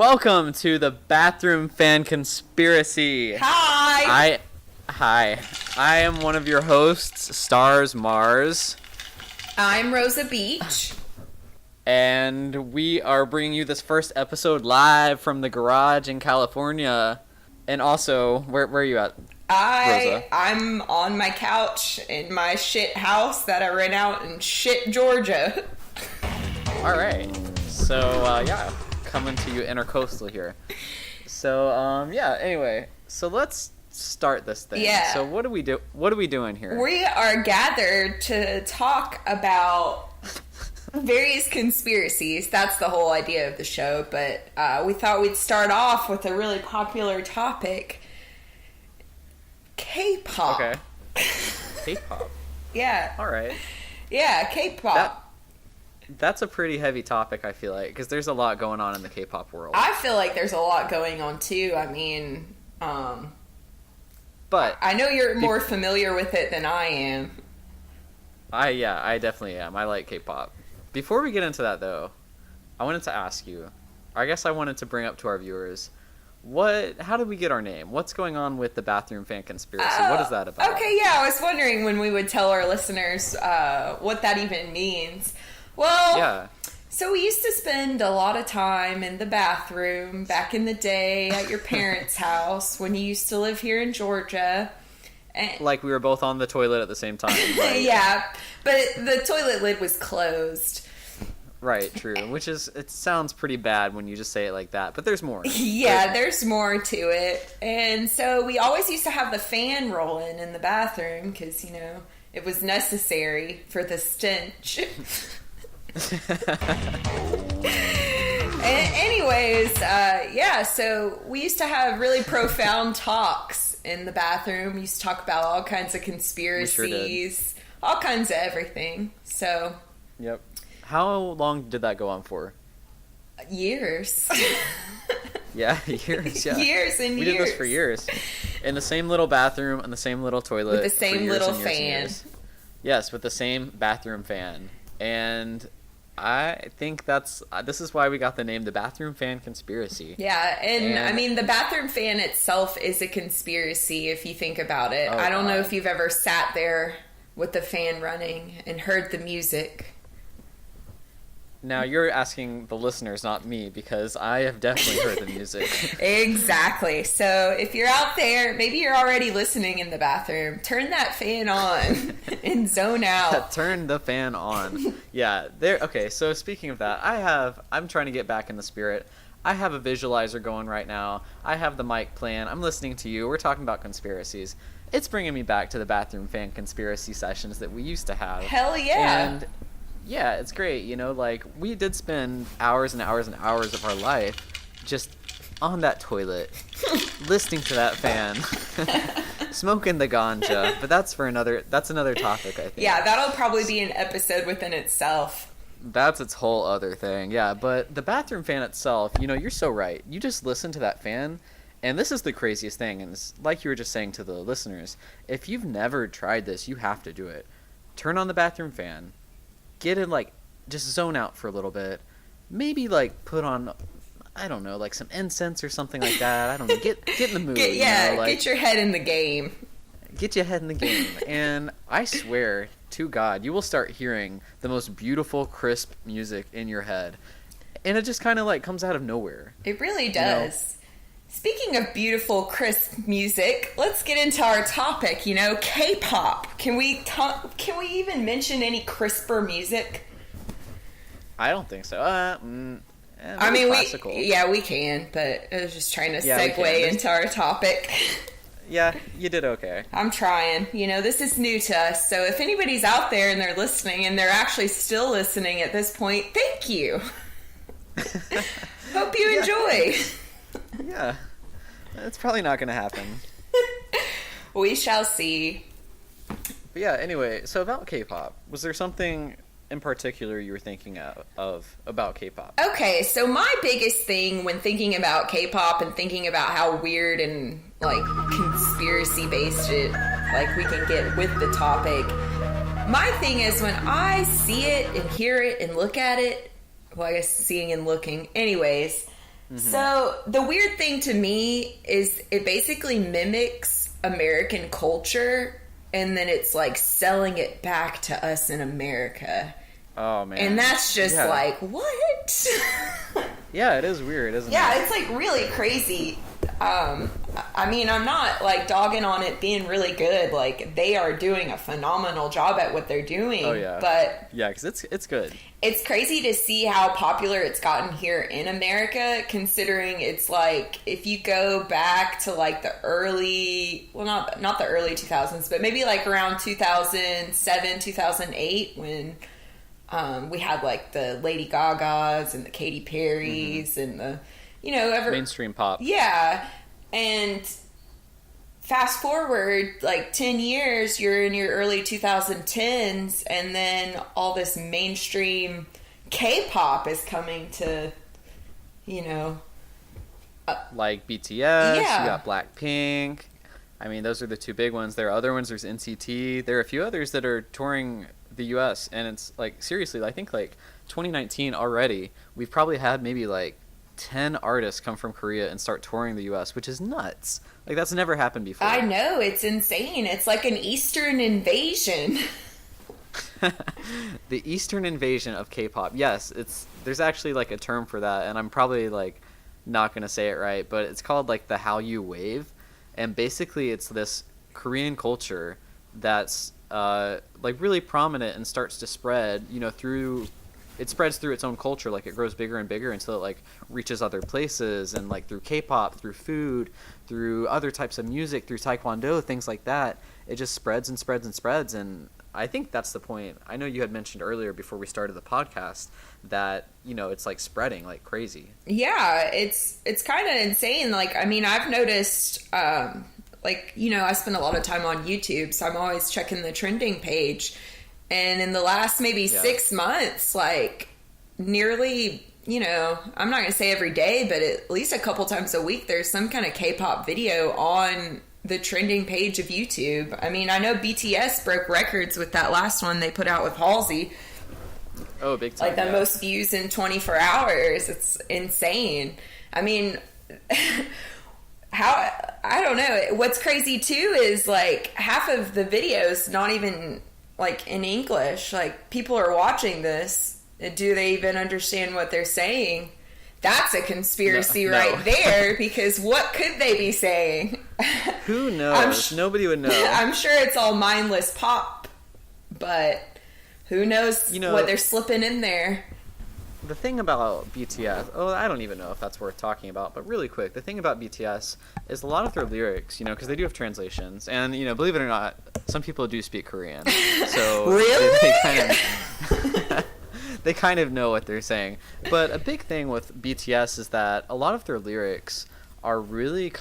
Welcome to the Bathroom Fan Conspiracy. Hi! Hi. I am one of your hosts, Stars Mars. I'm Rosa Beach. And we are bringing you this first episode live from the garage in California. And also, where are you at, Rosa? I'm on my couch in my shit house that I rent out in shit, Georgia. Alright. So, coming to you intercoastal here. So, anyway. So let's start this thing. Yeah. So what are we doing here? We are gathered to talk about various conspiracies. That's the whole idea of the show, but we thought we'd start off with a really popular topic. K-pop. Okay. K-pop. Yeah. Alright. Yeah, K-pop. That's a pretty heavy topic, I feel like, because there's a lot going on in the K-pop world. I feel like there's a lot going on, too. I mean, but I know you're more familiar with it than I am. I definitely am. I like K-pop. Before we get into that, though, I wanted to ask you, I guess I wanted to bring up to our viewers, how did we get our name? What's going on with the Bathroom Fan Conspiracy? What is that about? Okay, yeah, I was wondering when we would tell our listeners what that even means. Well, yeah. So we used to spend a lot of time in the bathroom back in the day at your parents' house when you used to live here in Georgia. And like we were both on the toilet at the same time. Right? Yeah, but the toilet lid was closed. Right, true. It sounds pretty bad when you just say it like that, but there's more. Yeah, there's more to it. And so we always used to have the fan rolling in the bathroom because, it was necessary for the stench. So we used to have really profound talks in the bathroom. We used to talk about all kinds of conspiracies, all kinds of everything. So, yep. How long did that go on for? Years. Yeah, years. Yeah, years and we years. did this for years, in the same little bathroom, in the same little toilet, with the same little and years fan. and years. Yes, with the same bathroom fan, and I think this is why we got the name the Bathroom Fan Conspiracy. Yeah, and I mean, the bathroom fan itself is a conspiracy if you think about it. I don't know if you've ever sat there with the fan running and heard the music. Now, you're asking the listeners, not me, because I have definitely heard the music. Exactly. So if you're out there, maybe you're already listening in the bathroom, turn that fan on and zone out. Turn the fan on. Yeah. Okay, so speaking of that, I'm trying to get back in the spirit. I have a visualizer going right now. I have the mic playing. I'm listening to you. We're talking about conspiracies. It's bringing me back to the Bathroom Fan Conspiracy sessions that we used to have. Hell yeah. And yeah, it's great. We did spend hours and hours and hours of our life just on that toilet, listening to that fan, smoking the ganja. But that's another topic, I think. Yeah, that'll probably be an episode within itself. That's its whole other thing. Yeah, but the bathroom fan itself, you're so right. You just listen to that fan, and this is the craziest thing. And it's like you were just saying to the listeners, if you've never tried this, you have to do it. Turn on the bathroom fan. Get in, just zone out for a little bit. Maybe, put on, I don't know, some incense or something like that. I don't know. Get in the mood. Get your head in the game. Get your head in the game. And I swear to God, you will start hearing the most beautiful, crisp music in your head. And it just kind of, comes out of nowhere. It really does. Speaking of beautiful, crisp music, let's get into our topic, K-pop. Can we even mention any crisper music? I don't think so. I mean, classical. we can, but I was just trying to segue into our topic. Yeah, you did okay. I'm trying. This is new to us, so if anybody's out there and they're listening and they're actually still listening at this point, thank you. Hope you enjoy. Yeah, that's probably not going to happen. We shall see. But yeah, anyway, so about K-pop, was there something in particular you were thinking of about K-pop? Okay, so my biggest thing when thinking about K-pop and thinking about how weird and conspiracy based we can get with the topic, my thing is when I see it and hear it and look at it, well, I guess seeing and looking, anyways, So the weird thing to me is it basically mimics American culture, and then it's like selling it back to us in America. Oh man. And that's just Yeah. like, what? Yeah, it is weird, isn't it? Yeah, it's like really crazy. I mean, I'm not like dogging on it being really good. Like, they are doing a phenomenal job at what they're doing. Oh yeah. But yeah, because it's good. it's crazy to see how popular it's gotten here in America, considering it's like, if you go back to like the early, well, not the early 2000s, but maybe like around 2007, 2008, when we had like the Lady Gagas and the Katy Perrys and the, Mainstream pop. yeah. And fast forward like 10 years, you're in your early 2010s, and then all this mainstream K-pop is coming to, Like BTS, Yeah. you got Blackpink. I mean, those are the two big ones. There are other ones. There's NCT. There are a few others that are touring the U.S. And it's like, seriously, I think like 2019 already, we've probably had maybe like 10 artists come from Korea and start touring the U.S., which is nuts. Like, that's never happened before. I know, it's insane. It's like an Eastern invasion. The Eastern invasion of K-pop. Yes, there's actually like a term for that, and I'm probably like not gonna say it right, but it's called like the Hallyu wave, and basically it's this Korean culture that's like really prominent and starts to spread, it spreads through its own culture. Like, it grows bigger and bigger until it like reaches other places, and like through K-pop, through food, through other types of music, through taekwondo, things like that. It just spreads and spreads and spreads. And I think that's the point. I know you had mentioned earlier before we started the podcast that, it's like spreading like crazy. Yeah, it's kind of insane. Like, I mean, I've noticed, I spend a lot of time on YouTube, so I'm always checking the trending page. And in the last maybe 6 months, like nearly, I'm not going to say every day, but at least a couple times a week, there's some kind of K-pop video on the trending page of YouTube. I mean, I know BTS broke records with that last one they put out with Halsey. Oh, big time. Like the most views in 24 hours. It's insane. I mean, I don't know. What's crazy too is like half of the videos not even like in English. Like, people are watching this. Do they even understand what they're saying? That's a conspiracy No. right there, because what could they be saying? Who knows? Nobody would know. I'm sure it's all mindless pop, but who knows what they're slipping in there. The thing about BTS, I don't even know if that's worth talking about, but really quick, the thing about BTS is a lot of their lyrics, because they do have translations, and, believe it or not, some people do speak Korean. So Really? they kind of know what they're saying. But a big thing with BTS is that a lot of their lyrics are really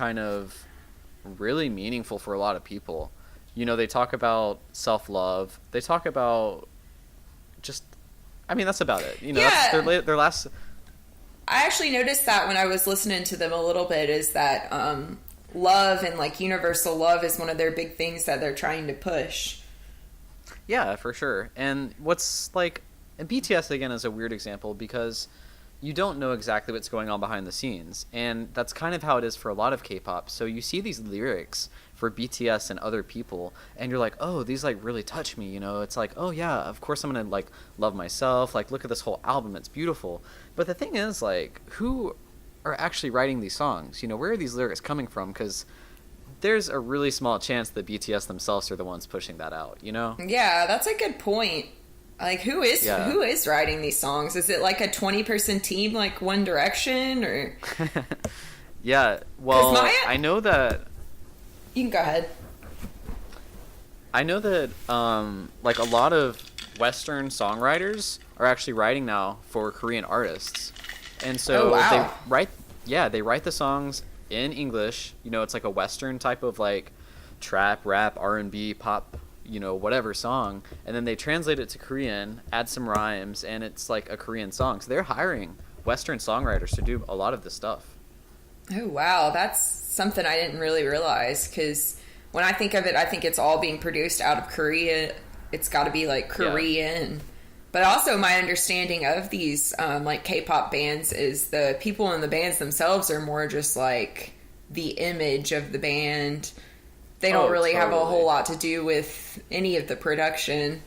really meaningful for a lot of people. They talk about self-love. They talk about that's about it. Yeah. That's their last. I actually noticed that when I was listening to them a little bit, is that love and like universal love is one of their big things that they're trying to push. Yeah, for sure. And and BTS again is a weird example because you don't know exactly what's going on behind the scenes, and that's kind of how it is for a lot of K-pop. So you see these lyrics for BTS and other people, and you're like, oh, these like really touch me. It's like, oh yeah, of course I'm gonna like love myself. Like, look at this whole album, it's beautiful. But the thing is, like, who are actually writing these songs? Where are these lyrics coming from? Because there's a really small chance that BTS themselves are the ones pushing that out. Yeah, that's a good point. Like, who is writing these songs? Is it like a 20-person team, like One Direction, or? Yeah, well, I know that. You can go ahead. I know that like a lot of Western songwriters are actually writing now for Korean artists, and so wow. they write the songs in English. It's like a Western type of like trap, rap, R&B, pop, whatever song, and then they translate it to Korean, add some rhymes, and it's like a Korean song. So they're hiring Western songwriters to do a lot of this stuff. Oh, wow. That's something I didn't really realize, because when I think of it, I think it's all being produced out of Korea. It's got to be like Korean. But also my understanding of these like K-pop bands is the people in the bands themselves are more just like the image of the band. They don't really have a whole lot to do with any of the production.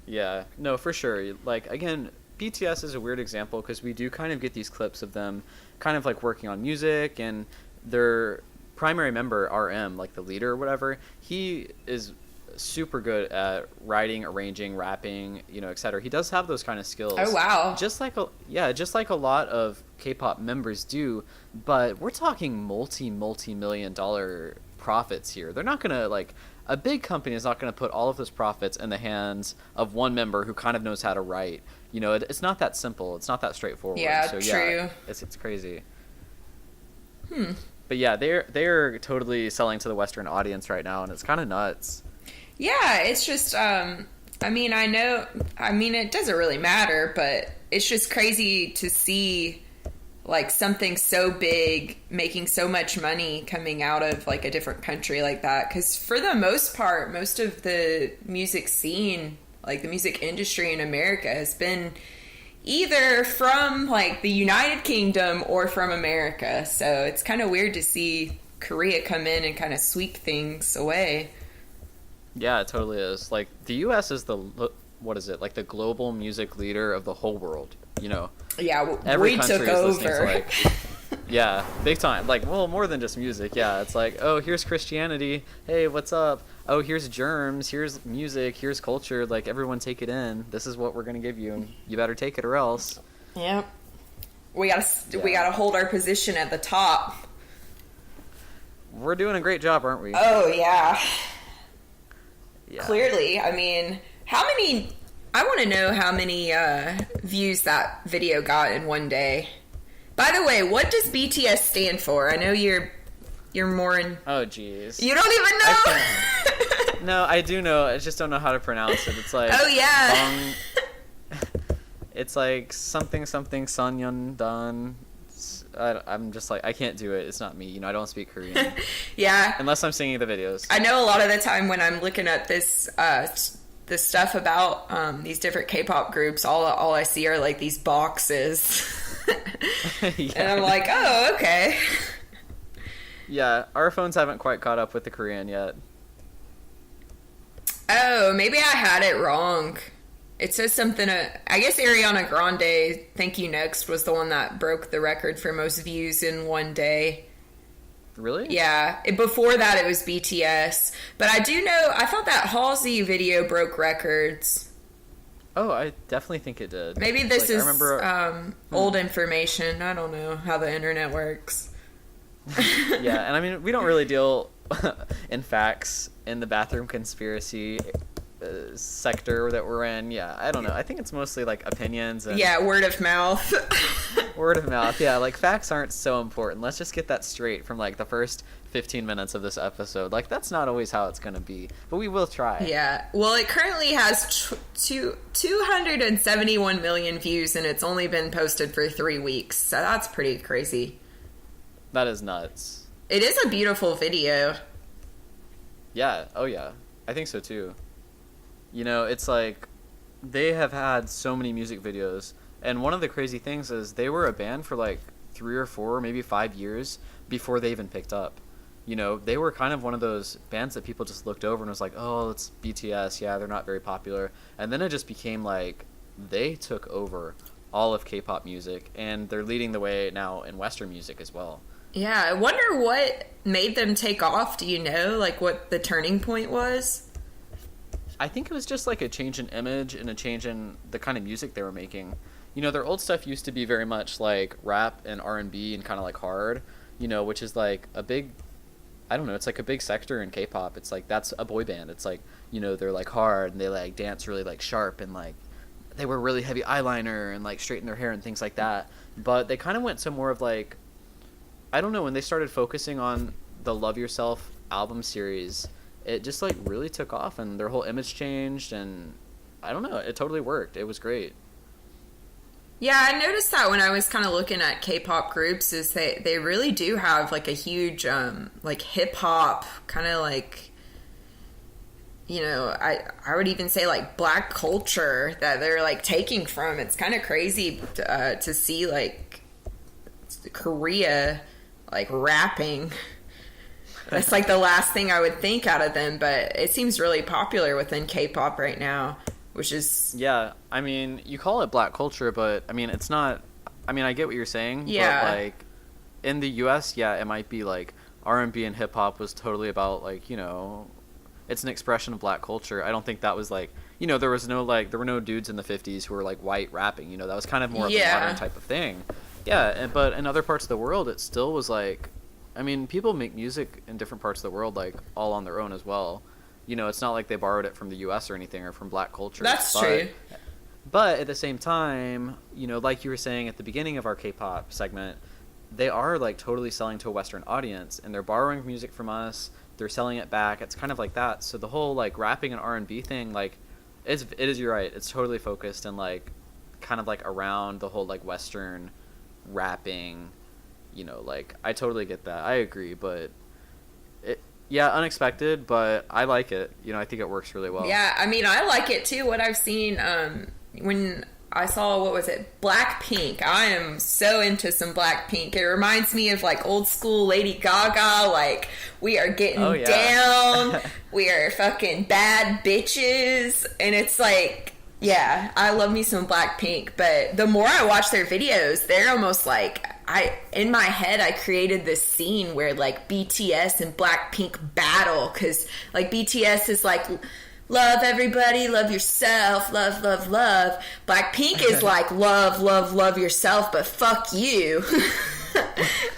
Yeah, no, for sure. Like, again, BTS is a weird example because we do kind of get these clips of them kind of like working on music, and their primary member, RM, like the leader or whatever, he is super good at writing, arranging, rapping, you know, etc. He does have those kind of skills. Oh wow. Just like a lot of K-pop members do, but we're talking multi-million dollar profits here. They're not going to, like, a big company is not going to put all of those profits in the hands of one member who kind of knows how to write. You know, it's not that simple. It's not that straightforward. Yeah, so, true. Yeah, it's crazy. But yeah, they're totally selling to the Western audience right now, and it's kind of nuts. Yeah, it's just, it doesn't really matter, but it's just crazy to see, like, something so big making so much money coming out of, like, a different country like that. Because for the most part, most of the music scene, like, the music industry in America has been either from, like, the United Kingdom or from America. So it's kind of weird to see Korea come in and kind of sweep things away. Yeah, it totally is. Like, the U.S. is what is it? Like, the global music leader of the whole world, you know? Yeah, Every we country took is listening over. to, like, yeah, big time. Like, well, more than just music. Yeah, it's like, oh, here's Christianity. Hey, what's up? Oh, here's germs. Here's music. Here's culture. Like, everyone take it in. This is what we're going to give you. You better take it or else. Yep. We gotta hold our position at the top. We're doing a great job, aren't we? Oh, yeah. Yeah. Clearly. I mean, I want to know how many views that video got in one day. By the way, what does BTS stand for? I know you're more in... Oh, jeez. You don't even know? No, I do know. I just don't know how to pronounce it. It's like... Oh, yeah. It's like something Sanyun Dan. I'm just like, I can't do it. It's not me. You know, I don't speak Korean. Yeah. Unless I'm singing the videos. I know a lot of the time when I'm looking at this stuff about these different K-pop groups, all I see are like these boxes. Yeah. And I'm like, oh, okay. Yeah, our phones haven't quite caught up with the Korean yet. Oh, maybe I had it wrong. It says something, I guess Ariana Grande, Thank You Next, was the one that broke the record for most views in one day. Really? Yeah. Before that, it was BTS. But I do know, I thought that Halsey video broke records. Oh, I definitely think it did. Maybe this is old Hmm. information. I don't know how the internet works. Yeah, and I mean, we don't really deal in facts in the bathroom conspiracy sector that we're in. Yeah, I don't know. I think it's mostly like opinions and Yeah, word of mouth. word of mouth. Yeah, like facts aren't so important. Let's just get that straight from like the first 15 minutes of this episode. Like, that's not always how it's going to be, but we will try. Yeah. Well, it currently has 271 million views, and it's only been posted for 3 weeks. So that's pretty crazy. That is nuts. It is a beautiful video. Yeah. Oh, yeah. I think so, too. You know, it's like they have had so many music videos, and one of the crazy things is they were a band for like 3 or 4, maybe 5 years before they even picked up. You know, they were kind of one of those bands that people just looked over and was like, oh, it's BTS. Yeah, they're not very popular. And then it just became like they took over all of K-pop music, and they're leading the way now in Western music as well. Yeah, I wonder what made them take off. Do you know, like, what the turning point was? I think it was just like a change in image and a change in the kind of music they were making. You know, their old stuff used to be very much like rap and R&B and kind of like hard, you know, which is like a big, I don't know, it's like a big sector in K-pop. It's like, that's a boy band. It's like, you know, they're like hard and they like dance really like sharp, and like they wear really heavy eyeliner and like straighten their hair and things like that. But they kind of went to more of like, I don't know, when they started focusing on the Love Yourself album series, it just like really took off and their whole image changed, and I don't know, it totally worked. It was great. Yeah, I noticed that when I was kind of looking at K-pop groups, is they really do have like a huge like hip hop kind of like, you know, I would even say like black culture that they're like taking from. It's kind of crazy to see like Korea like rapping. That's like the last thing I would think out of them, but it seems really popular within K-pop right now, which is... Yeah, I mean, you call it black culture, but I mean, it's not... I mean, I get what you're saying, yeah. But like, in the US, yeah, it might be like R&B and hip-hop was totally about like, you know, it's an expression of black culture. I don't think that was like, you know, there were no dudes in the 50s who were like white rapping, you know, that was kind of more of a modern type of thing. Yeah, but in other parts of the world, it still was like... I mean, people make music in different parts of the world, like, all on their own as well. You know, it's not like they borrowed it from the U.S. or anything, or from black culture. That's true. But at the same time, you know, like you were saying at the beginning of our K-pop segment, they are, like, totally selling to a Western audience, and they're borrowing music from us, they're selling it back, it's kind of like that. So the whole, like, rapping and R&B thing, like, it is, you're right, it's totally focused and, like, kind of, like, around the whole, like, Western rapping. You know, like, I totally get that. I agree, but unexpected, but I like it. You know, I think it works really well. Yeah, I mean, I like it too. What I've seen, when I saw, what was it, Blackpink. I am so into some Blackpink. It reminds me of like old school Lady Gaga. Like, we are getting down. We are fucking bad bitches. And it's like, yeah, I love me some Blackpink. But the more I watch their videos, they're almost like, in my head, I created this scene where like BTS and Blackpink battle, because like BTS is like, love everybody, love yourself, love, love, love. Blackpink is like, love, love, love yourself, but fuck you.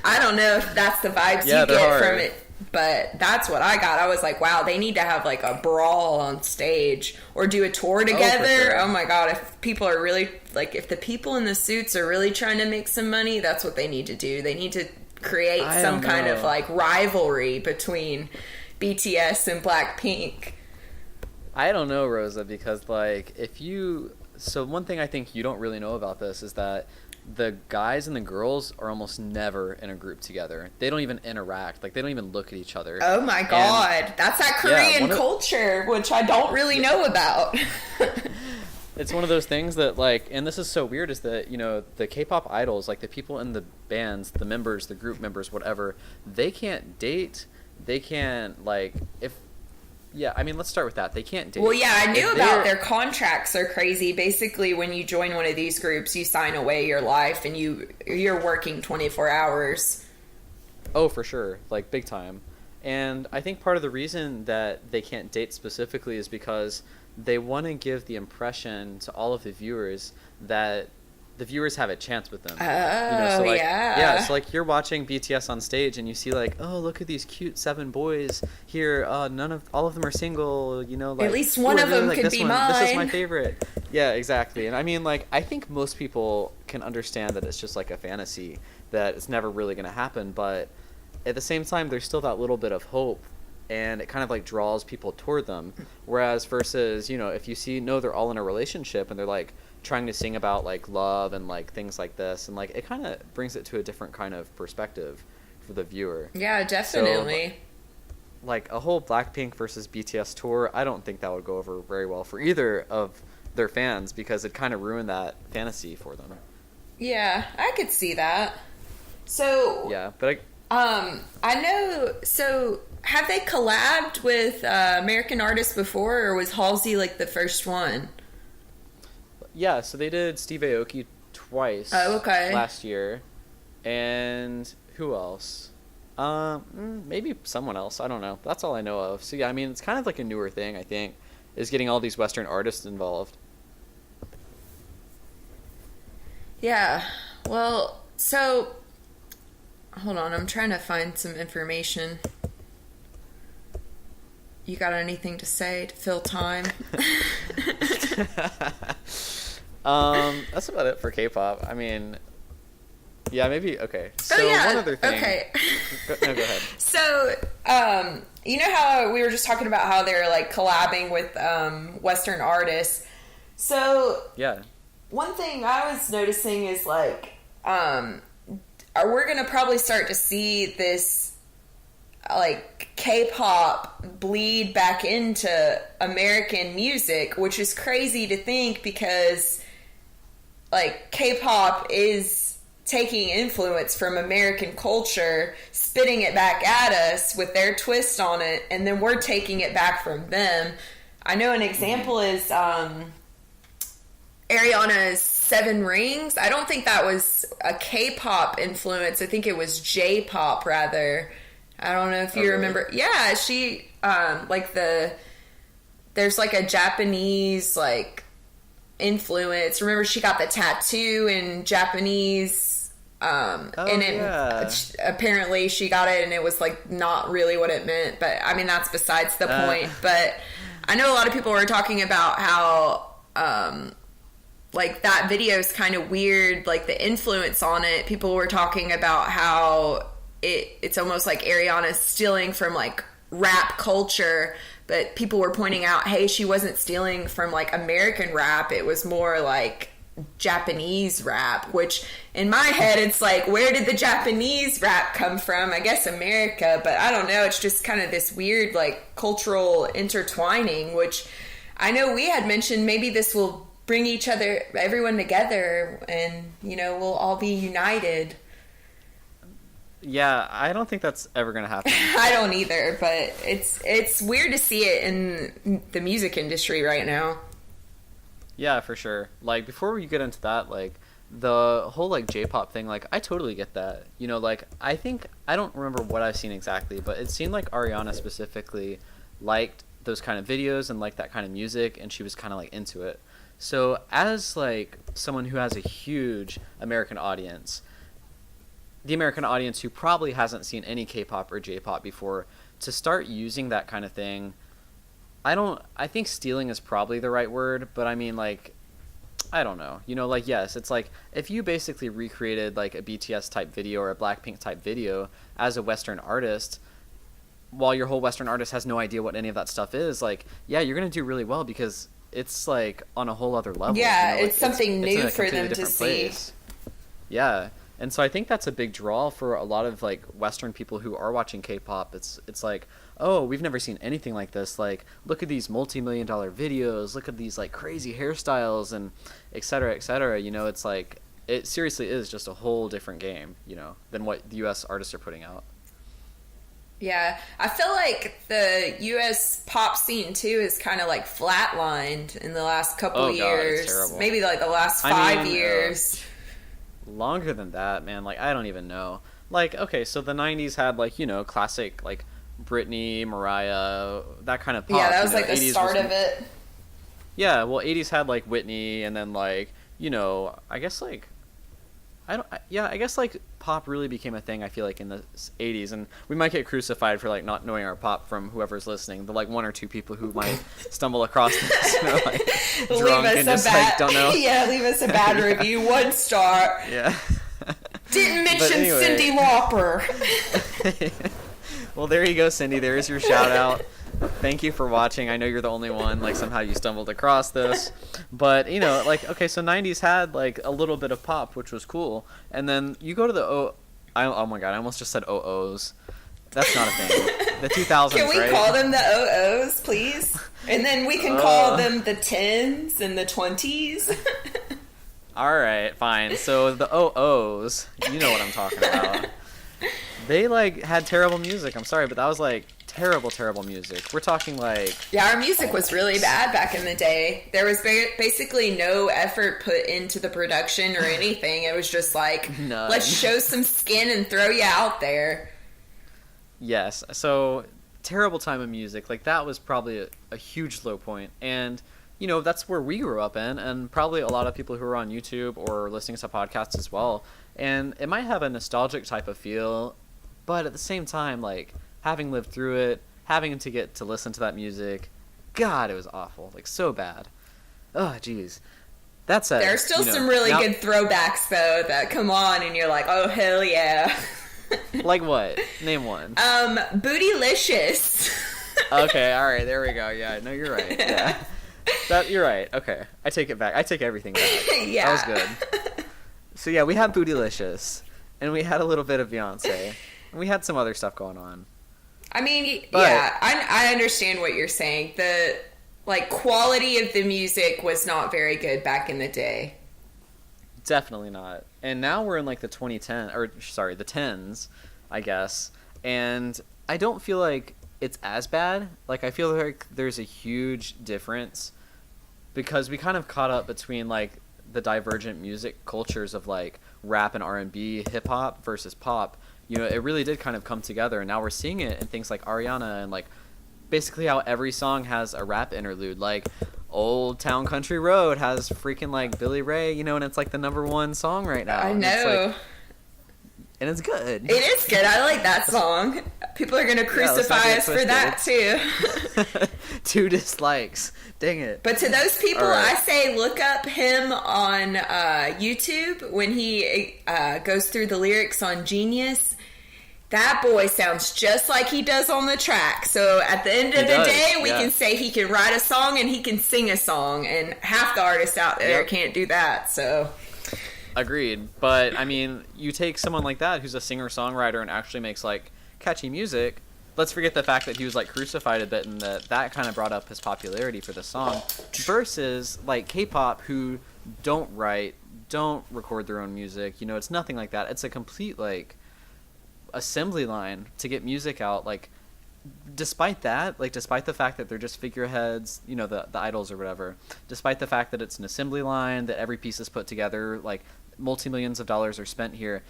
I don't know if that's the vibes you get from it, but that's what I got. I was like, wow, they need to have like a brawl on stage or do a tour together. Oh my God, if people are really, like, if the people in the suits are really trying to make some money, that's what they need to do. They need to create some kind of like rivalry between BTS and Blackpink. I don't know, Rosa, because like so one thing I think you don't really know about this is that the guys and the girls are almost never in a group together. They don't even interact. Like, they don't even look at each other. Oh my God. And that's that Korean culture, which I don't really know about. It's one of those things that, like, and this is so weird, is that, you know, the K-pop idols, like the people in the bands, the members, the group members, whatever, they can't date. They can't, like, yeah, I mean, let's start with that. They can't date. Well, yeah, I knew about their contracts are crazy. Basically, when you join one of these groups, you sign away your life, and you're working 24 hours. Oh, for sure. Like, big time. And I think part of the reason that they can't date specifically is because they want to give the impression to all of the viewers that the viewers have a chance with them. Oh, so like, yeah. So like, you're watching BTS on stage and you see like, oh, look at these cute 7 boys here. All of them are single. You know, like, at least one of them like could be mine. This is my favorite. Yeah, exactly. And I mean, like, I think most people can understand that it's just like a fantasy, that it's never really going to happen. But at the same time, there's still that little bit of hope, and it kind of like draws people toward them. Whereas versus, you know, if you see, no, they're all in a relationship and they're like trying to sing about like love and like things like this, and like it kind of brings it to a different kind of perspective for the viewer. Yeah, definitely. So, like, a whole Blackpink versus BTS tour, I don't think that would go over very well for either of their fans, because it kind of ruined that fantasy for them. Yeah, I could see that. So yeah, but I know. So have they collabed with American artists before, or was Halsey like the first one? Yeah, so they did Steve Aoki twice. Oh, okay. Last year. And who else? Maybe someone else. I don't know. That's all I know of. So yeah, I mean, it's kind of like a newer thing, I think, is getting all these Western artists involved. Yeah. Well, so hold on, I'm trying to find some information. You got anything to say to fill time? That's about it for K-pop. I mean, yeah, maybe. Okay. So one other thing. Okay. Go ahead. So, you know how we were just talking about how they're like collabing with Western artists. So yeah, one thing I was noticing is like, we're gonna probably start to see this like K-pop bleed back into American music, which is crazy to think because like K-pop is taking influence from American culture, spitting it back at us with their twist on it, and then we're taking it back from them. I know an example is Ariana's Seven Rings. I don't think that was a K-pop influence. I think it was J-pop rather. I don't know if you remember. Yeah, she like there's like a Japanese like influence. Remember she got the tattoo in Japanese apparently she got it and it was like not really what it meant, but I mean that's besides the point. But I know a lot of people were talking about how like that video is kind of weird, like the influence on it. People were talking about how it's almost like Ariana's stealing from like rap culture, but people were pointing out, hey, she wasn't stealing from like American rap. It was more like Japanese rap, which in my head, it's like, where did the Japanese rap come from? I guess America, but I don't know. It's just kind of this weird like cultural intertwining, which I know we had mentioned maybe this will bring everyone together and, you know, we'll all be united. Yeah, I don't think that's ever going to happen. I don't either, but it's weird to see it in the music industry right now. Yeah, for sure. Like, before we get into that, like, the whole, like, J-pop thing, like, I totally get that. You know, like, I don't remember what I've seen exactly, but it seemed like Ariana specifically liked those kind of videos and liked that kind of music, and she was kind of, like, into it. So, as, like, someone who has a huge American audience, the American audience who probably hasn't seen any K-pop or J-pop before, to start using that kind of thing, I think stealing is probably the right word, but I mean, like, I don't know. You know, like, yes, it's like, if you basically recreated, like, a BTS type video or a Blackpink type video as a Western artist, while your whole Western artist has no idea what any of that stuff is, like, yeah, you're going to do really well because it's, like, on a whole other level. Yeah, you know? it's something new for them to see. Yeah. And so I think that's a big draw for a lot of like Western people who are watching K-pop. It's like, oh, we've never seen anything like this. Like, look at these multi-million-dollar videos. Look at these like crazy hairstyles and et cetera, et cetera. You know, it's like, it seriously is just a whole different game, you know, than what the U.S. artists are putting out. Yeah, I feel like the U.S. pop scene too is kind of like flatlined in the last couple years. It's terrible. Maybe like the last 5 years. Longer than that, man. Like, I don't even know. Like, okay, so the 90s had, like, you know, classic, like, Britney, Mariah, that kind of pop. Yeah, that was, like, the 80s start of it. Yeah, well, 80s had, like, Whitney, and then, like, you know, I guess, like, I guess, like, pop really became a thing, I feel like, in the 80s, and we might get crucified for, like, not knowing our pop from whoever's listening, the, like, one or two people who might stumble across this, you know, like, drunk and just, like, don't know. Yeah, leave us a bad review, 1 star. Yeah. Didn't mention anyway. Cyndi Lauper. Well, there you go, Cindy, there's your shout-out. Thank you for watching. I know you're the only one. Like, somehow you stumbled across this. But, you know, like, okay, so 90s had, like, a little bit of pop, which was cool. And then you go to the oh my God, I almost just said OOs. That's not a thing. The 2000s, Can we right? call them the OOs, please? And then we can call them the 10s and the 20s. All right, fine. So the OOs, you know what I'm talking about. They, like, had terrible music. I'm sorry, but that was, like, terrible music. We're talking, like... Yeah, our music was really bad back in the day. There was basically no effort put into the production or anything. It was just like, None. Let's show some skin and throw you out there. Yes, so terrible time of music. Like, that was probably a huge low point. And, you know, that's where we grew up in, and probably a lot of people who are on YouTube or listening to podcasts as well. And it might have a nostalgic type of feel, but at the same time, like, having lived through it, having to get to listen to that music, God, it was awful. Like, so bad. Oh, jeez. That said, there are still some really good throwbacks, though, that come on and you're like, oh, hell yeah. Like what? Name one. Bootylicious. Okay, all right, there we go. Yeah, no, you're right. Yeah. You're right. Okay, I take it back. I take everything back. Yeah. That was good. So yeah, we had Bootylicious, and we had a little bit of Beyonce, and we had some other stuff going on. I mean, But, yeah, I understand what you're saying. The like quality of the music was not very good back in the day. definitely not. And now we're in like the 2010 or sorry, the 10s, I guess. And I don't feel like it's as bad. Like I feel like there's a huge difference because we kind of caught up between like the divergent music cultures of like rap and R&B, hip hop versus pop. You know, it really did kind of come together, and now we're seeing it in things like Ariana and like basically how every song has a rap interlude. Like Old Town Country Road has freaking like Billy Ray, you know, and it's like the #1 song right now. I And it's know. like, and it's good. It is good. I like that song. People are going to crucify us for that too. 2 dislikes. Dang it. But to those people, right. I say look up him on YouTube when he goes through the lyrics on Genius. That boy sounds just like he does on the track. So at the end of the day, we can say he can write a song and he can sing a song. And half the artists out there can't do that. So agreed. But I mean, you take someone like that who's a singer-songwriter and actually makes like catchy music. Let's forget the fact that he was like crucified a bit and that kind of brought up his popularity for the song versus like K-pop who don't write, don't record their own music. You know, it's nothing like that. It's a complete like assembly line to get music out. Like despite that, like despite the fact that they're just figureheads, you know, the idols or whatever, despite the fact that it's an assembly line, that every piece is put together, like multi-millions of dollars are spent here,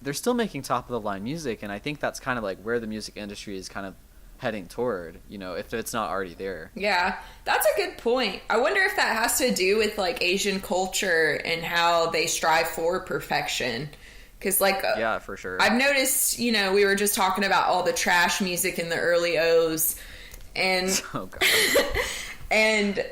they're still making top of the line music. And I think that's kind of like where the music industry is kind of heading toward, you know, if it's not already there. yeah, that's a good point. I wonder if that has to do with like Asian culture and how they strive for perfection. Because, like, yeah, for sure. I've noticed, you know, we were just talking about all the trash music in the early O's, and Oh, God. and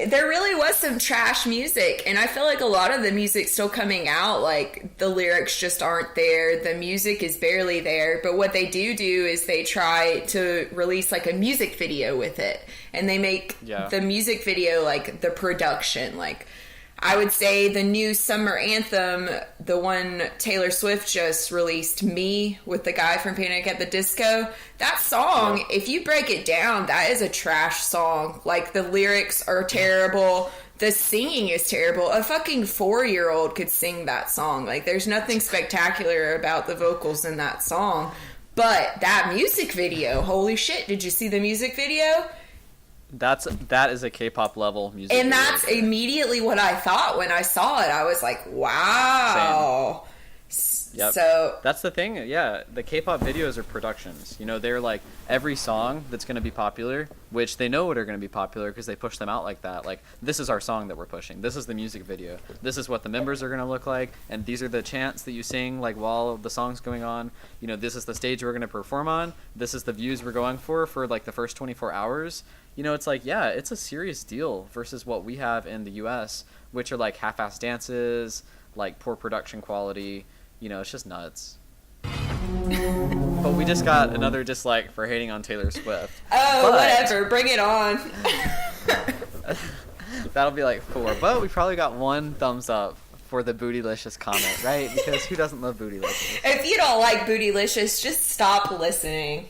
there really was some trash music, and I feel like a lot of the music still coming out, like, the lyrics just aren't there, the music is barely there, but what they do is they try to release, like, a music video with it, and they make the music video, like, the production, like, I would say the new summer anthem, the one Taylor Swift just released, Me, with the guy from Panic at the Disco, that song, if you break it down, that is a trash song. Like, the lyrics are terrible. The singing is terrible. A fucking 4-year-old could sing that song. Like, there's nothing spectacular about the vocals in that song. But that music video, holy shit, did you see the music video? That is a K-pop level music. And that's immediately what I thought when I saw it. I was like, wow. Yep. So that's the thing. Yeah, the K-pop videos are productions. You know, they're like every song that's going to be popular, which they know what are going to be popular because they push them out like that. Like, this is our song that we're pushing. This is the music video. This is what the members are going to look like, and these are the chants that you sing like while the song's going on. You know, this is the stage we're going to perform on. This is the views we're going for like the first 24 hours. You know, it's like, yeah, it's a serious deal versus what we have in the U.S., which are like half-assed dances, like poor production quality. You know, it's just nuts. But we just got another dislike for hating on Taylor Swift. Oh, whatever. Bring it on. That'll be like 4. But we probably got 1 thumbs up for the Bootylicious comment, right? Because who doesn't love Bootylicious? If you don't like Bootylicious, just stop listening.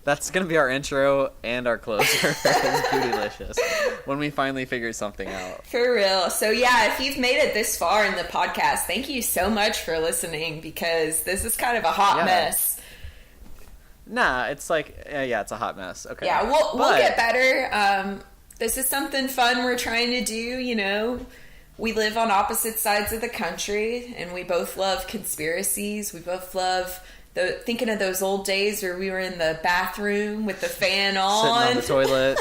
That's going to be our intro and our closer is Bootylicious when we finally figure something out. For real. So yeah, if you've made it this far in the podcast, thank you so much for listening because this is kind of a hot mess. Nah, it's like, yeah, it's a hot mess. Okay. Yeah, we'll get better. This is something fun we're trying to do, you know. We live on opposite sides of the country and we both love conspiracies. We both love thinking of those old days where we were in the bathroom with the fan on. Sitting on the toilet.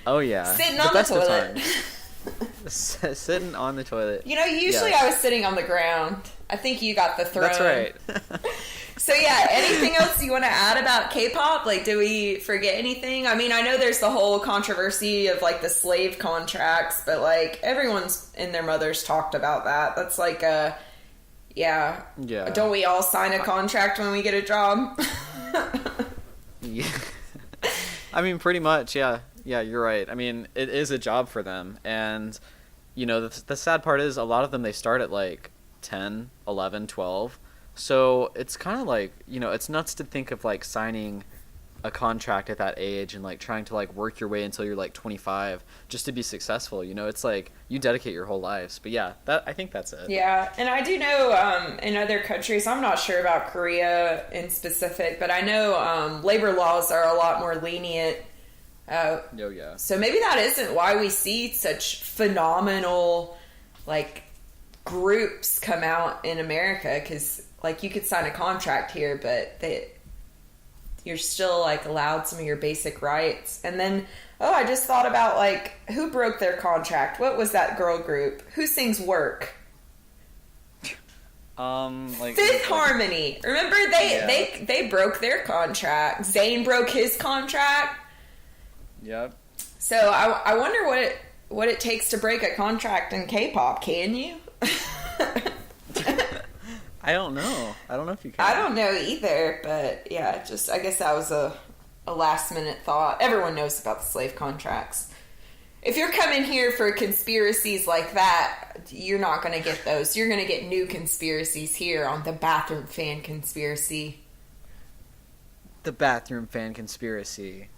Oh, yeah. Sitting on the toilet. Sitting on the toilet. You know, usually I was sitting on the ground. I think you got the throne. That's right. So, yeah, anything else you want to add about K-pop? Like, do we forget anything? I mean, I know there's the whole controversy of, like, the slave contracts, but, like, everyone's and their mothers talked about that. That's like a... Yeah. Don't we all sign a contract when we get a job? Yeah. I mean, pretty much, yeah. Yeah, you're right. I mean, it is a job for them. And, you know, the sad part is a lot of them, they start at like 10, 11, 12. So it's kind of like, it's nuts to think of like signing a contract at that age and like trying to like work your way until you're like 25 just to be successful. It's like you dedicate your whole lives. But yeah, that I think that's it. Yeah, and I do know in other countries, I'm not sure about Korea in specific, but I know labor laws are a lot more lenient. Oh yeah. So maybe that isn't why we see such phenomenal like groups come out in America, because like you could sign a contract here, but you're still like allowed some of your basic rights. And then, oh, I just thought about like who broke their contract. What was that girl group? Who sings Work? Like Fifth Harmony. Remember they broke their contract. Zayn broke his contract. Yep. So I wonder what it takes to break a contract in K-pop. Can you? I don't know. I don't know if you can. I don't know either, but yeah, just I guess that was a last minute thought. Everyone knows about the slave contracts. If you're coming here for conspiracies like that, you're not going to get those. You're going to get new conspiracies here on the bathroom fan conspiracy. The bathroom fan conspiracy.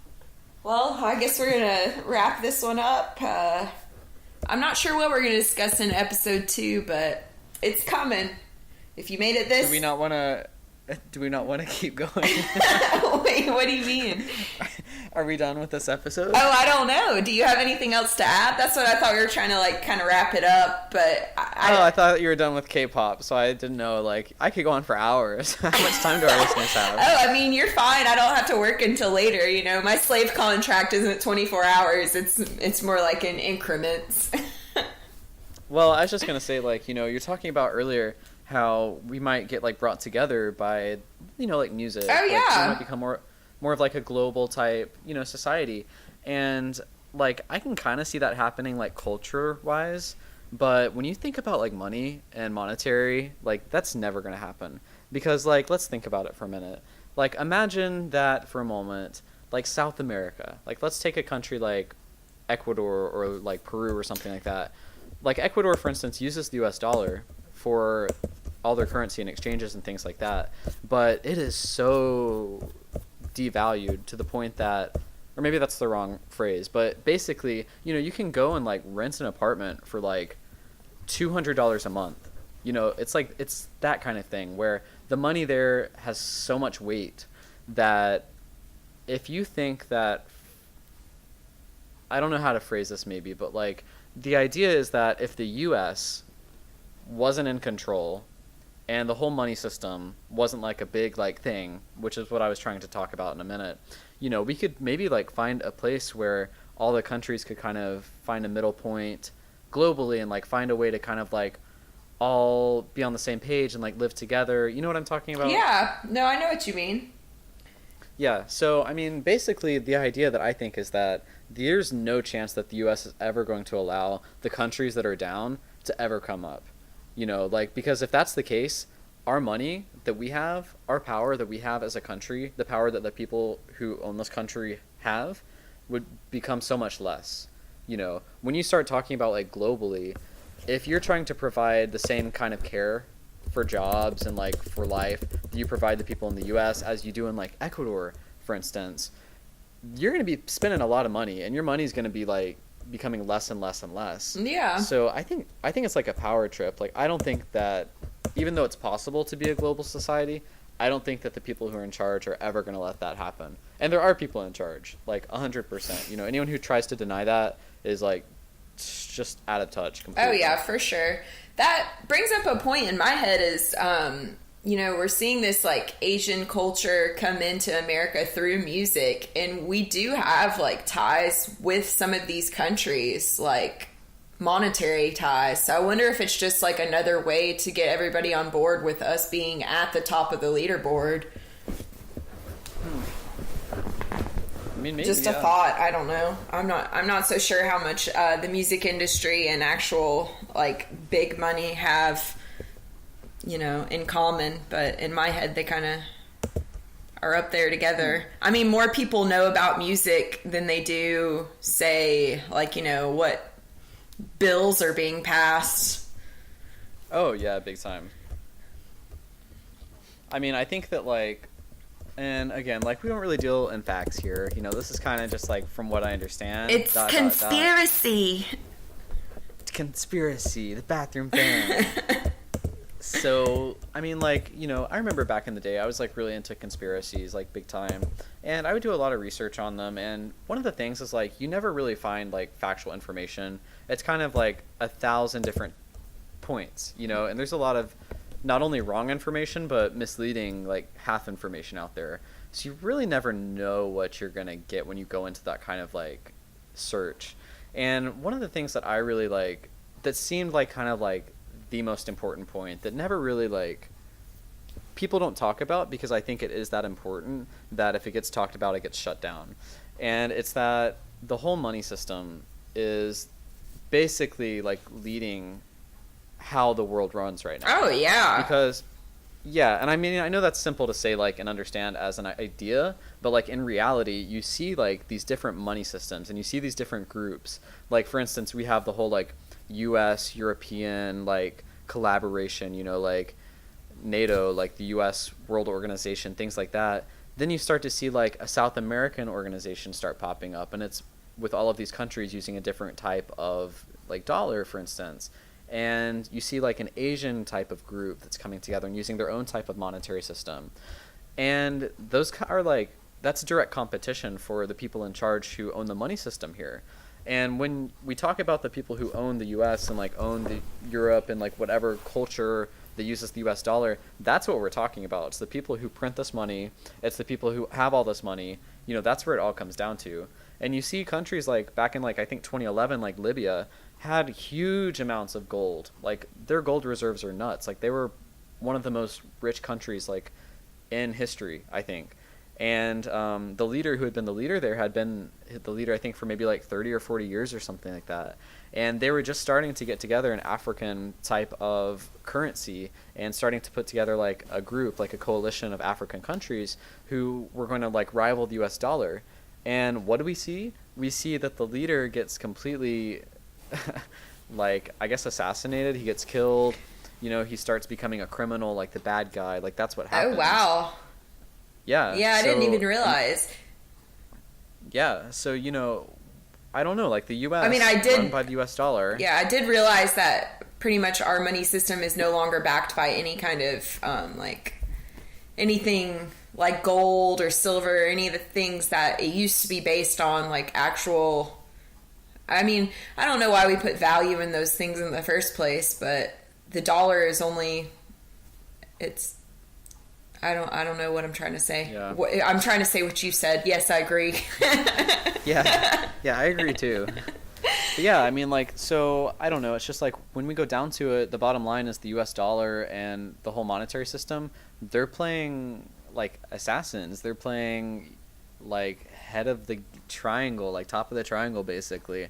Well, I guess we're going to wrap this one up. I'm not sure what we're going to discuss in episode 2, but it's coming. If you made it this... Do we not want to keep going? Wait, what do you mean? Are we done with this episode? Oh, I don't know. Do you have anything else to add? That's what I thought we were trying to, like, kind of wrap it up, but I thought you were done with K-pop, so I didn't know, like, I could go on for hours. How much time do our listeners have? Oh, I mean, you're fine. I don't have to work until later, My slave contract isn't 24 hours. It's more like in increments. Well, I was just going to say, like, you're talking about earlier how we might get, like, brought together by, like, music. Oh, yeah. Like, we might become more of, like, a global type, society. And, like, I can kind of see that happening, like, culture-wise. But when you think about, like, money and monetary, like, that's never going to happen. Because, like, let's think about it for a minute. Like, imagine that for a moment, like, South America. Like, let's take a country like Ecuador or, like, Peru or something like that. Like, Ecuador, for instance, uses the US dollar for all their currency and exchanges and things like that. But it is so devalued to the point that, or maybe that's the wrong phrase, but basically, you can go and, like, rent an apartment for, like, $200 a month. It's that kind of thing where the money there has so much weight that if you think that, I don't know how to phrase this maybe, but, like, the idea is that if the US wasn't in control and the whole money system wasn't, like, a big, like, thing, which is what I was trying to talk about in a minute, we could maybe, like, find a place where all the countries could kind of find a middle point globally and, like, find a way to kind of, like, all be on the same page and, like, live together. You know what I'm talking about? Yeah. No, I know what you mean. Yeah. So, I mean, basically the idea that I think is that there's no chance that the U.S. is ever going to allow the countries that are down to ever come up. Because if that's the case, our money that we have, our power that we have as a country, the power that the people who own this country have, would become so much less. When you start talking about, like, globally, if you're trying to provide the same kind of care for jobs and, like, for life that you provide the people in the U.S. as you do in, like, Ecuador, for instance, you're going to be spending a lot of money, and your money's going to be, like, becoming less and less and less. Yeah. So I think it's like a power trip. Like, I don't think that, even though it's possible to be a global society, I don't think that the people who are in charge are ever going to let that happen. And there are people in charge, like 100%. Anyone who tries to deny that is, like, just out of touch completely. Oh yeah, for sure. That brings up a point in my head is, we're seeing this, like, Asian culture come into America through music, and we do have, like, ties with some of these countries, like monetary ties. So I wonder if it's just, like, another way to get everybody on board with us being at the top of the leaderboard. I mean, maybe, just a thought. I don't know. I'm not so sure how much the music industry and actual, like, big money have, in common. But in my head, they kind of are up there together. I mean, more people know about music than they do, say, like, what bills are being passed. Oh, yeah, big time. I mean, I think that like, and again, like we don't really deal in facts here. You know, this is kind of just like from what I understand. It's conspiracy. Conspiracy, the bathroom fan. So, I mean, like, you know, I remember back in the day, I was like really into conspiracies, like big time. And I would do a lot of research on them. And one of the things is like, you never really find like factual information. It's kind of like 1,000 different points, you know, and there's a lot of not only wrong information, but misleading, like half information out there. So you really never know what you're going to get when you go into that kind of like search. And one of the things that I really like, that seemed like kind of like the most important point that never really like people don't talk about, because I think it is that important that if it gets talked about, it gets shut down. And it's that the whole money system is basically like leading how the world runs right now. Oh, yeah. Because, yeah, and I mean, I know that's simple to say like and understand as an idea, but like in reality, you see like these different money systems and you see these different groups. Like, for instance, we have the whole like US, European, like collaboration, you know, like NATO, like the US World Organization, things like that. Then you start to see like a South American organization start popping up, and it's with all of these countries using a different type of like dollar, for instance. And you see like an Asian type of group that's coming together and using their own type of monetary system. And those are like, that's direct competition for the people in charge who own the money system here. And when we talk about the people who own the US and like own the Europe and like whatever culture that uses the US dollar, that's what we're talking about. It's the people who print this money. It's the people who have all this money. You know, that's where it all comes down to. And you see countries like back in like, I think 2011, like Libya had huge amounts of gold. Like their gold reserves are nuts. Like they were one of the most rich countries like in history, I think. And the leader who had been the leader there had been the leader, I think, for maybe like 30 or 40 years or something like that. And they were just starting to get together an African type of currency and starting to put together like a group, like a coalition of African countries who were going to like rival the US dollar. And what do we see? We see that the leader gets completely like, I guess, assassinated. He gets killed. You know, he starts becoming a criminal, like the bad guy. Like that's what happens. Oh, wow. Yeah. Yeah, I didn't even realize. Yeah, so, you know, I don't know, like the U.S. I mean, I did run by the U.S. dollar. Yeah, I did realize that pretty much our money system is no longer backed by any kind of like anything like gold or silver, or any of the things that it used to be based on, like actual. I mean, I don't know why we put value in those things in the first place, but the dollar is only. It's. I don't know what I'm trying to say. Yeah. I'm trying to say what you said. Yes, I agree. Yeah, I agree too. But yeah, I mean, like, so I don't know. It's just like when we go down to it, the bottom line is the U.S. dollar and the whole monetary system. They're playing like assassins. They're playing like head of the triangle, like top of the triangle, basically.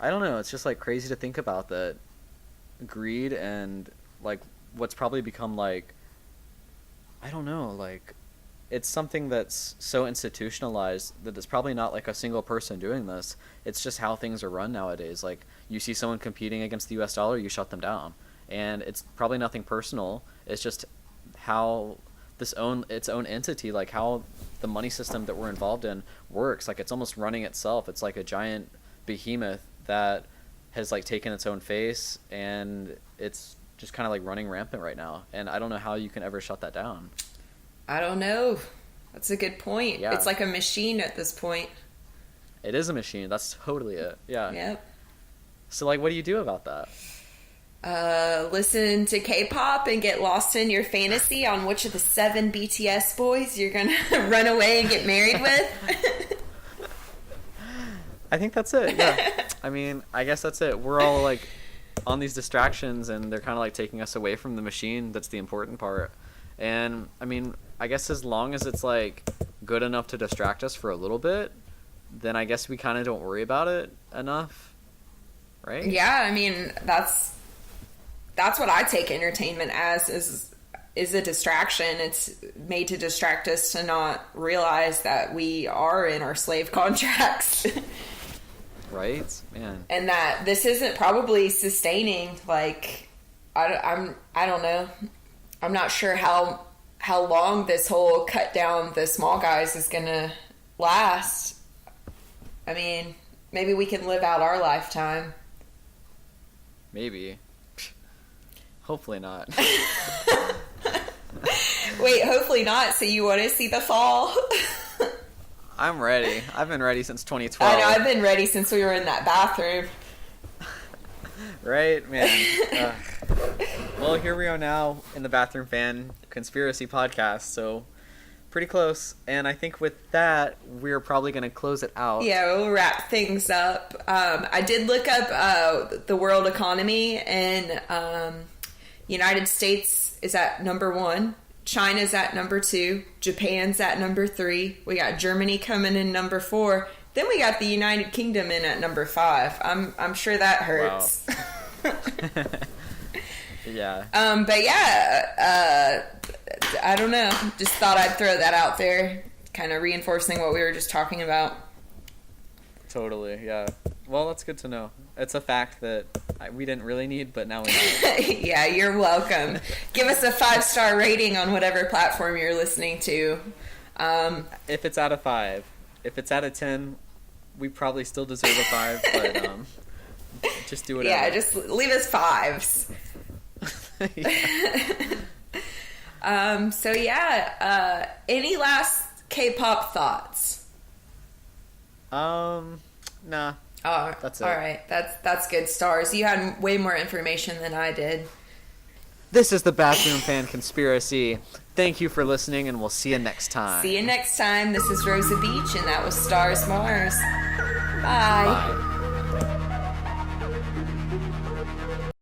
I don't know. It's just like crazy to think about that greed and like what's probably become like. I don't know, like, it's something that's so institutionalized that it's probably not like a single person doing this. It's just how things are run nowadays. Like, you see someone competing against the US dollar, you shut them down. And it's probably nothing personal. It's just how its own entity, like how the money system that we're involved in works. Like, it's almost running itself. It's like a giant behemoth that has like taken its own face, and it's just kind of like running rampant right now, and I don't know how you can ever shut that down. I don't know. That's a good point. Yeah. It's like a machine at this point. It is a machine. That's totally it. Yeah. Yep. So like, what do you do about that? Listen to K-pop and get lost in your fantasy on which of the 7 BTS boys you're gonna run away and get married with. I think that's it. Yeah. I mean, I guess that's it. We're all like on these distractions, and they're kind of like taking us away from the machine. That's the important part. And I mean, I guess as long as it's like good enough to distract us for a little bit, then I guess we kind of don't worry about it enough, right? Yeah, I mean, that's what I take entertainment as, is a distraction. It's made to distract us to not realize that we are in our slave contracts. Right, man. And that this isn't probably sustaining. Like, I don't know. I'm not sure how how long this whole cut down the small guys is gonna last. I mean, maybe we can live out our lifetime. Maybe. Hopefully not. Wait, hopefully not. So you want to see the fall? I'm ready. I've been ready since 2012. I know, I've been ready since we were in that bathroom. Right, man. Well, here we are now in the Bathroom Fan Conspiracy Podcast, so pretty close. And I think with that, we're probably going to close it out. Yeah, we'll wrap things up. I did look up the world economy, and United States is at number 1. China's at number 2. Japan's at number 3. We got Germany coming in number 4. Then we got the United Kingdom in at number 5. I'm sure that hurts. Wow. Yeah. But yeah, I don't know. Just thought I'd throw that out there, kind of reinforcing what we were just talking about. Totally, yeah. Well, that's good to know. It's a fact that we didn't really need, but now we know. Yeah, you're welcome. Give us a 5-star rating on whatever platform you're listening to. If it's out of 5. If it's out of 10, we probably still deserve a 5, but just do whatever. Yeah, just leave us 5s. Yeah. So yeah, any last K-pop thoughts? Nah. Oh, that's it. All right, that's good. Stars, you had way more information than I did. This is the Bathroom Fan Conspiracy. Thank you for listening, and we'll see you next time. See you next time. This is Rosa Beach, and that was Stars Mars. Bye. Bye.